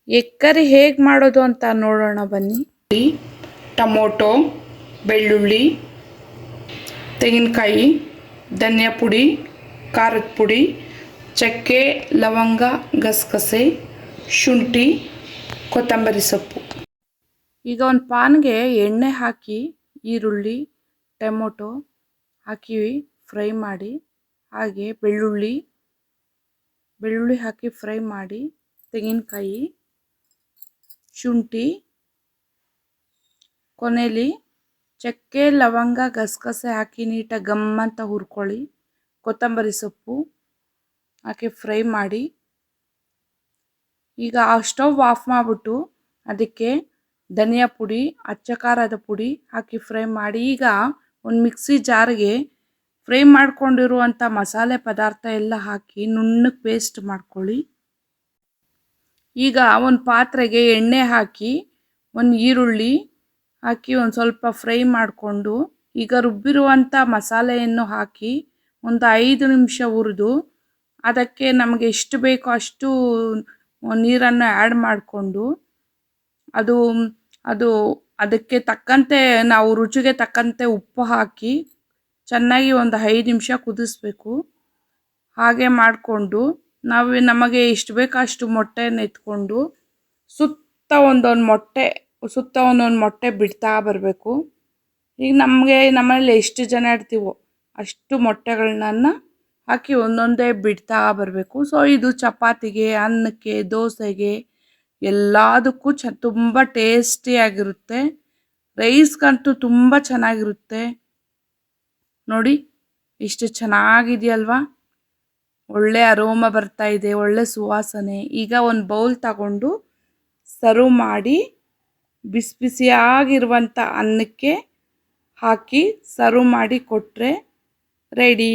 Egg curry ಹೇಗೆ ಮಾಡೋದು ಅಂತ ನೋಡೋಣ ಬನ್ನಿ. ಟೊಮೊಟೊ, ಬೆಳ್ಳುಳ್ಳಿ, ತೆಂಗಿನಕಾಯಿ, ಧನಿಯಾ ಪುಡಿ, ಖಾರದ ಪುಡಿ, ಚಕ್ಕೆ, ಲವಂಗ, ಗಸಗಸೆ, ಶುಂಠಿ, ಕೊತ್ತಂಬರಿ ಸೊಪ್ಪು. ಈಗ ಒಂದು ಪಾನ್ಗೆ ಎಣ್ಣೆ ಹಾಕಿ ಈರುಳ್ಳಿ, ಟೊಮೊಟೊ ಹಾಕಿ ಫ್ರೈ ಮಾಡಿ, ಹಾಗೆ ಬೆಳ್ಳುಳ್ಳಿ ಹಾಕಿ ಫ್ರೈ ಮಾಡಿ, ತೆಂಗಿನಕಾಯಿ, ಶುಂಠಿ, ಕೊನೆಯಲ್ಲಿ ಚಕ್ಕೆ, ಲವಂಗ, ಗಸಗಸೆ ಹಾಕಿ ನೀಟಾಗಿ ಗಮ್ಮಂತ ಹುರ್ಕೊಳ್ಳಿ. ಕೊತ್ತಂಬರಿ ಸೊಪ್ಪು ಹಾಕಿ ಫ್ರೈ ಮಾಡಿ. ಈಗ ಆ ಸ್ಟವ್ ಆಫ್ ಮಾಡಿಬಿಟ್ಟು ಅದಕ್ಕೆ ಧನಿಯಾ ಪುಡಿ, ಅಚ್ಚ ಖಾರದ ಪುಡಿ ಹಾಕಿ ಫ್ರೈ ಮಾಡಿ. ಈಗ ಒಂದು ಮಿಕ್ಸಿ ಜಾರ್ಗೆ ಫ್ರೈ ಮಾಡ್ಕೊಂಡಿರುವಂಥ ಮಸಾಲೆ ಪದಾರ್ಥ ಎಲ್ಲ ಹಾಕಿ ನುಣ್ಣಗೆ ಪೇಸ್ಟ್ ಮಾಡ್ಕೊಳ್ಳಿ. ಈಗ ಒಂದು ಪಾತ್ರೆಗೆ ಎಣ್ಣೆ ಹಾಕಿ ಒಂದು ಈರುಳ್ಳಿ ಹಾಕಿ ಒಂದು ಸ್ವಲ್ಪ ಫ್ರೈ ಮಾಡಿಕೊಂಡು ಈಗ ರುಬ್ಬಿರುವಂಥ ಮಸಾಲೆಯನ್ನು ಹಾಕಿ ಒಂದು 5 ನಿಮಿಷ ಹುರಿದು ಅದಕ್ಕೆ ನಮಗೆ ಎಷ್ಟು ಬೇಕೋ ಅಷ್ಟು ನೀರನ್ನು ಆ್ಯಡ್ ಮಾಡಿಕೊಂಡು ಅದು ಅದಕ್ಕೆ ತಕ್ಕಂತೆ ನಾವು ರುಚಿಗೆ ತಕ್ಕಂತೆ ಉಪ್ಪು ಹಾಕಿ ಚೆನ್ನಾಗಿ ಒಂದು 5 ನಿಮಿಷ ಕುದಿಸ್ಬೇಕು. ಹಾಗೆ ಮಾಡಿಕೊಂಡು ನಮಗೆ ಎಷ್ಟು ಬೇಕೋ ಅಷ್ಟು ಮೊಟ್ಟೆಯನ್ನು ಎತ್ಕೊಂಡು ಸುತ್ತ ಒಂದೊಂದು ಮೊಟ್ಟೆ ಬಿಡ್ತಾ ಬರಬೇಕು. ಈಗ ನಮ್ಮನೇಲಿ ಎಷ್ಟು ಜನ ಇರ್ತೀವೋ ಅಷ್ಟು ಮೊಟ್ಟೆಗಳನ್ನ ಹಾಕಿ ಒಂದೊಂದೇ ಬಿಡ್ತಾ ಬರಬೇಕು. ಸೊ ಇದು ಚಪಾತಿಗೆ, ಅನ್ನಕ್ಕೆ, ದೋಸೆಗೆ ಎಲ್ಲದಕ್ಕೂ ತುಂಬ ಟೇಸ್ಟಿಯಾಗಿರುತ್ತೆ. ರೈಸ್ಗಂತೂ ತುಂಬ ಚೆನ್ನಾಗಿರುತ್ತೆ. ನೋಡಿ ಎಷ್ಟು ಚೆನ್ನಾಗಿದೆಯಲ್ವಾ, ಒಳ್ಳೆ ಅರೋಮ ಬರ್ತಾ ಇದೆ, ಒಳ್ಳೆ ಸುವಾಸನೆ. ಈಗ ಒಂದು ಬೌಲ್ ತಗೊಂಡು ಸರ್ವ್ ಮಾಡಿ ಬಿಸಿ ಬಿಸಿಯಾಗಿರುವಂಥ ಅನ್ನಕ್ಕೆ ಹಾಕಿ ಸರ್ವ್ ಮಾಡಿ ಕೊಟ್ಟರೆ ರೆಡಿ.